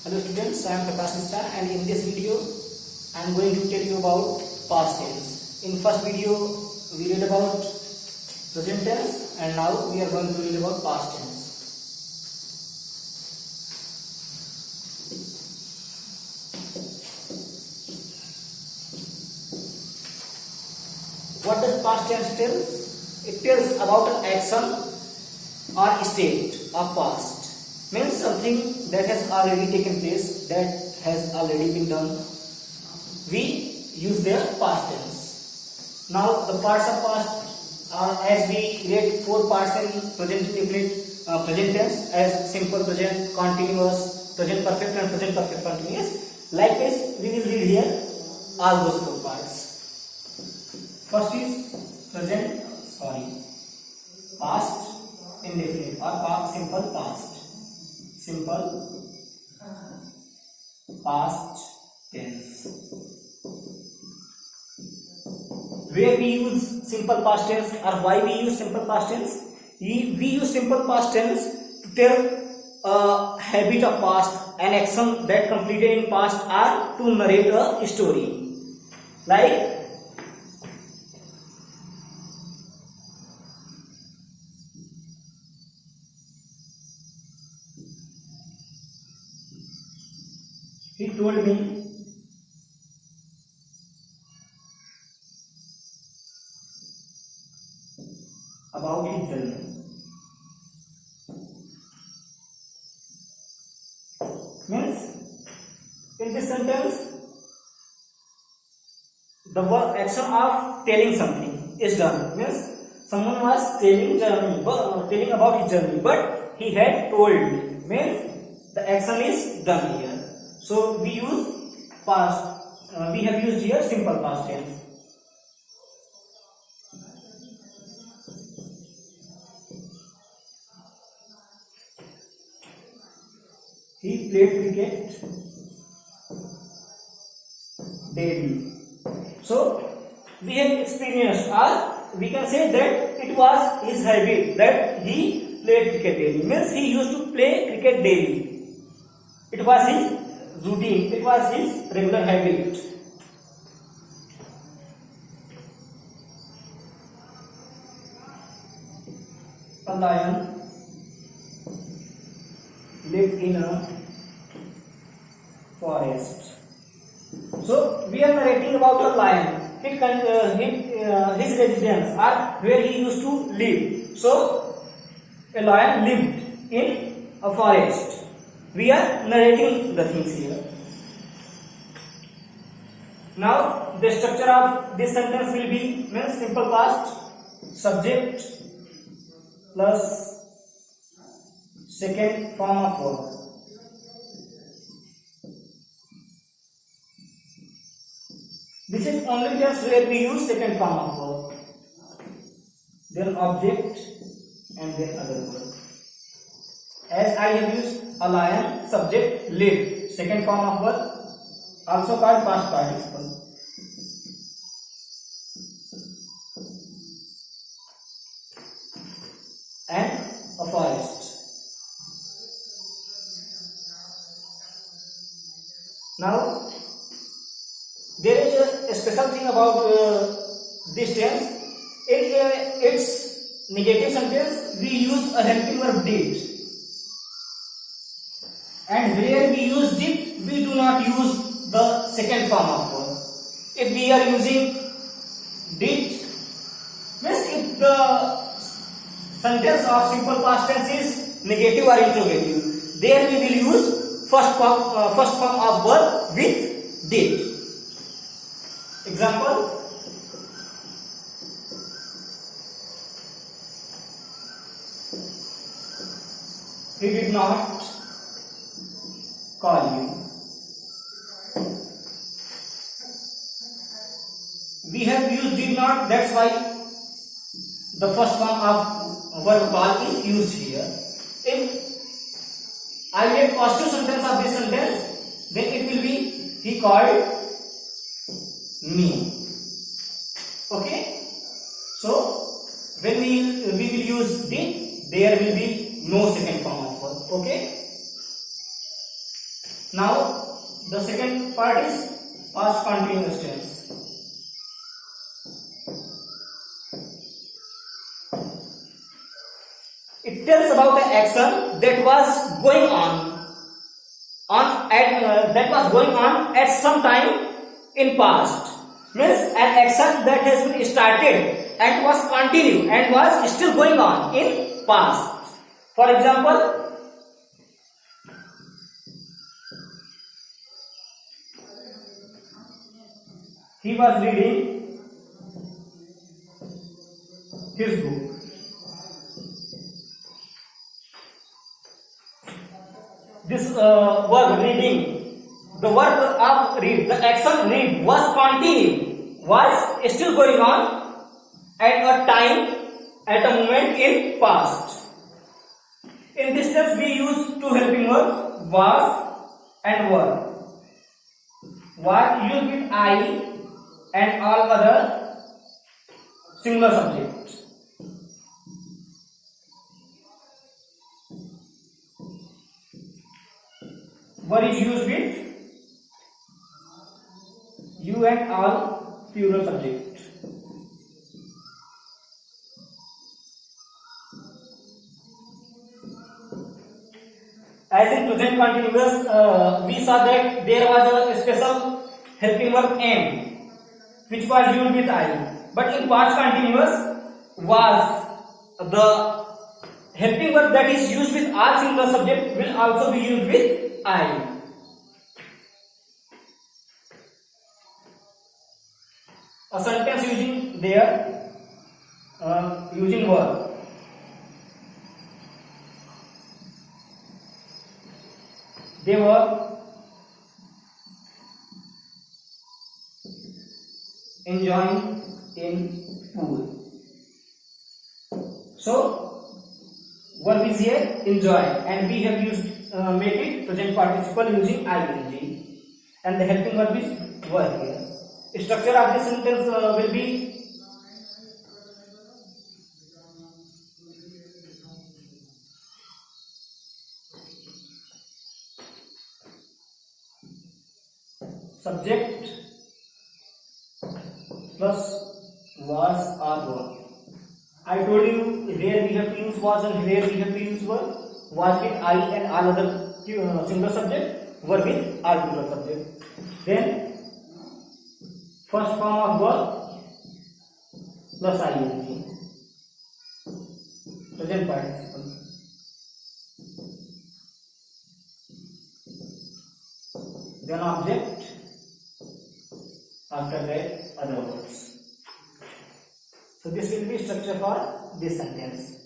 Hello students, I am Prakash Mishra and in this video I am going to tell you about past tense. In first video we read about present tense and now we are going to read about past tense. What does past tense tell? It tells about an action or state of past. Means something that has already taken place, that has already been done. We use their past tense. Now the parts of past are, as we read 4 parts in present indefinite present tense, as simple present, continuous, present perfect and present perfect continuous. Likewise we will read here all those 4 parts. First is past indefinite or simple past. Simple past tense. Where we use simple past tense or why we use simple past tense? We use simple past tense to tell a habit of past, an action that completed in past, or to narrate a story. Like he told me about his journey. Means in this sentence the word action of telling something is done. Means someone was telling about his journey, but he had told. Means the action is done here. So we use past. We have used here simple past tense. He played cricket daily. So we have experienced, or we can say that it was his habit that he played cricket daily. Means he used to play cricket daily. It was his routine, it was his regular habit. A lion lived in a forest. So we are narrating about a lion. His residence or where he used to live. So a lion lived in a forest. We are narrating the things here. Now the structure of this sentence will be means simple past, subject plus second form of verb. This is only just where we use second form of verb. Then object and then other verb. As I have used a lion, subject lived, second form of verb, also called past participle. And a forest. Now there is a special thing about this tense. In its negative sentence we use a helping verb did. And where we use did, we do not use the second form of verb. If we are using did, means if the sentence of simple past tense is negative or interrogative, there we will use first form of verb with did. Example: he did not call you. We have used did not, that's why the first form of verb call is used here. If I get positive sentence of this sentence, then it will be he called me. Okay? So when we will use did, there will be no second form of verb. Okay? Now the second part is past continuous tense. It tells about an action that was going on at some time in past. Means an action that has been started and was continued and was still going on in past. For example, he was reading his book. This verb reading, the verb of read, the action read was continuing, was still going on at a time, at a moment in past. In this tense we use two helping verbs, was and were. Was used with I and all other singular subjects. Were is used with you and all plural subject. As in present continuous, we saw that there was a special helping verb am, which was used with I. But in past continuous, was the helping verb that is used with all singular subject will also be used with I. A sentence using there, using verb. They were enjoying in pool. So verb is here enjoy, and we have used make it present participle using ing, and the helping verb is were here. Structure of this sentence will be subject plus was or were. I told you where we have to use was and where we have to use were. Was with I and all other singular subject, were with all plural subject. Then first form of verb plus ing, present participle. Then object, after that other words. So this will be structure for this sentence.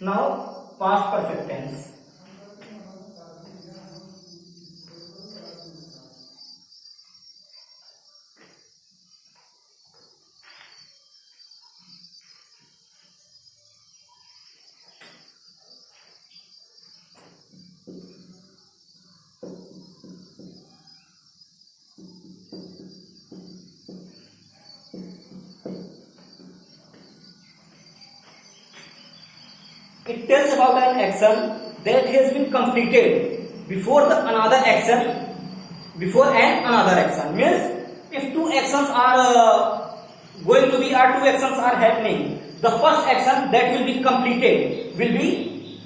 Now past perfect tense. It tells about an action that has been completed before another action, before another action. Means if two actions are going to be, or two actions are happening, the first action that will be completed will be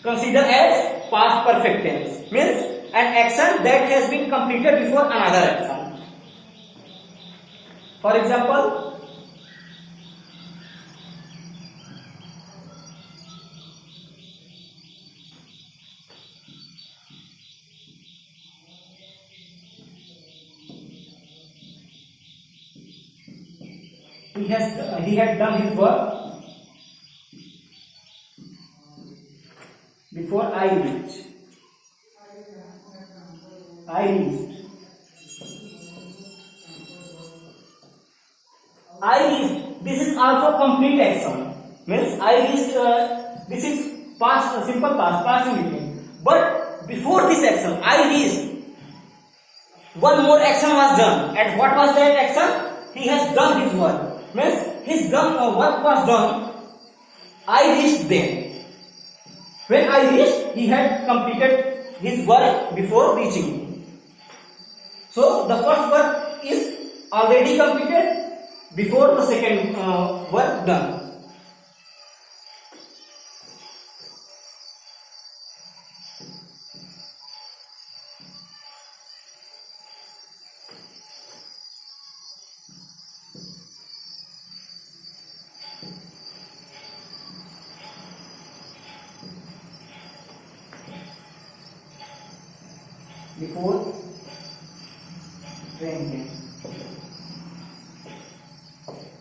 considered as past perfect tense. Means an action that has been completed before another action. For example, he had done his work before I reached. I reached. This is also complete action. Means I reached. This is past, simple past immediate. But before this action, I reached, one more action was done. And what was that action? He has done his work. Means his work was done. I reached there. When I reached, he had completed his work before reaching me. So the first work is already completed before the second work done. Before train came.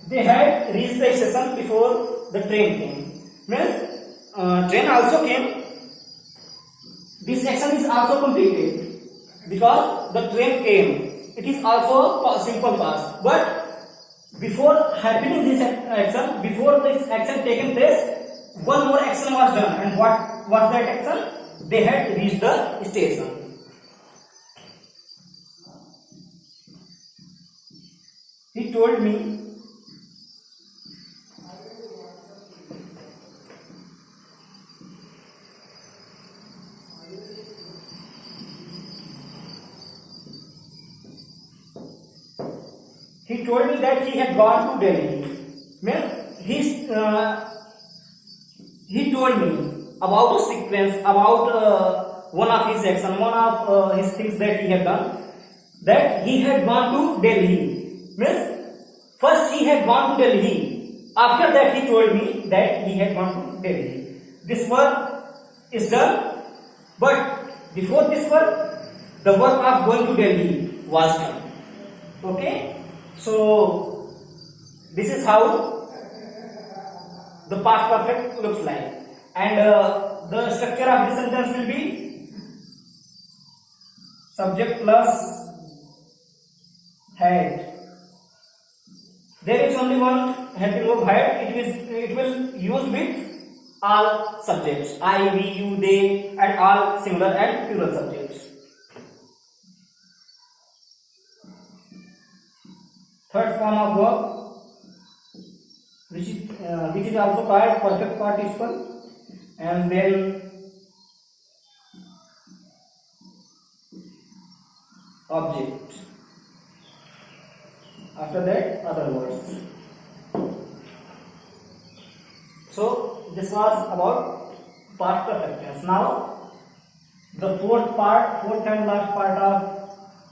They had reached the station before the train came. Means train also came. This action is also completed because the train came. It is also a simple past. But before happening this action, before this action taken place, one more action was done. And what was that action? They had reached the station. He told me that he had gone to Delhi. He told me about a sequence, about one of his actions, one of his things that he had done, that he had gone to Delhi. Means first he had gone to Delhi. After that he told me that he had gone to Delhi. This work is done, but before this work, the work of going to Delhi was done. Okay, so this is how the past perfect looks like, and the structure of the sentence will be subject plus had. There is only one helping verb had. It will use with all subjects, I, we, you, they, and all singular and plural subjects. Third form of verb, which is also called perfect participle, and then object. After that, other words. So this was about past perfect tense. Now the fourth and last part of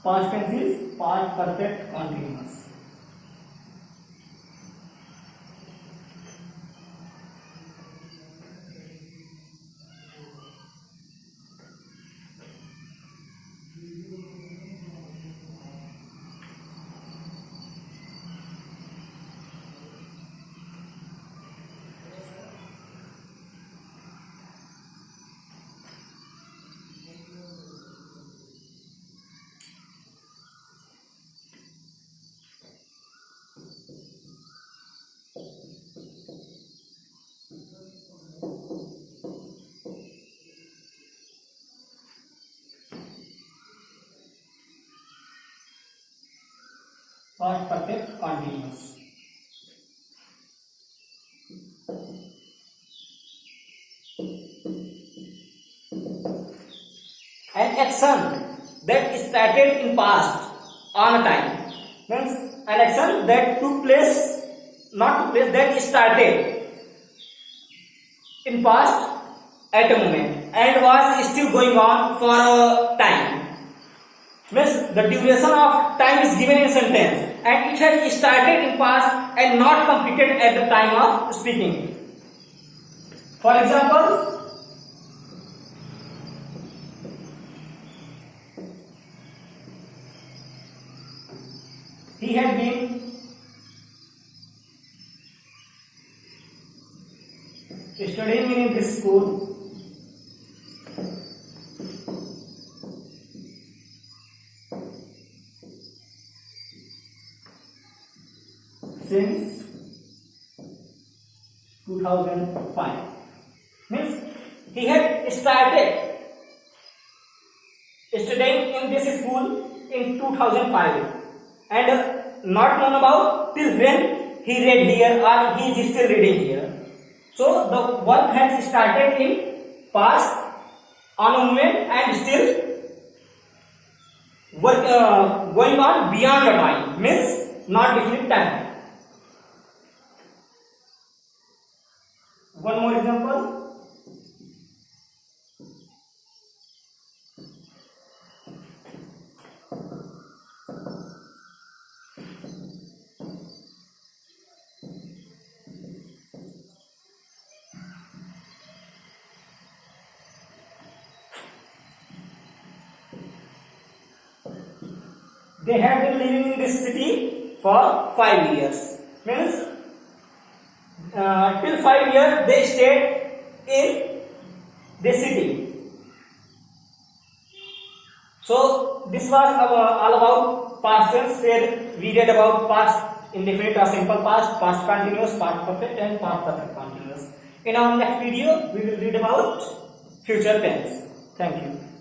past tense is past perfect continuous. Past perfect continuous. An action that started in past on a time means an action that that started in past at a moment and was still going on for a time. Means the duration of time is given in sentence and it has started in past and not completed at the time of speaking. For example, he had been studying in this school since 2005. Means he had started studying in this school in 2005 and not known about till when he read here or he is still reading here. So the work has started in passed on a moment and still going on beyond the time, means not definite time. One more example. They have been living in this city for 5 years. Means till 5 years they stayed in this city. So this was all about past tense, where we read about past indefinite or simple past, past continuous, past perfect and past perfect continuous. In our next video we will read about future tense. Thank you.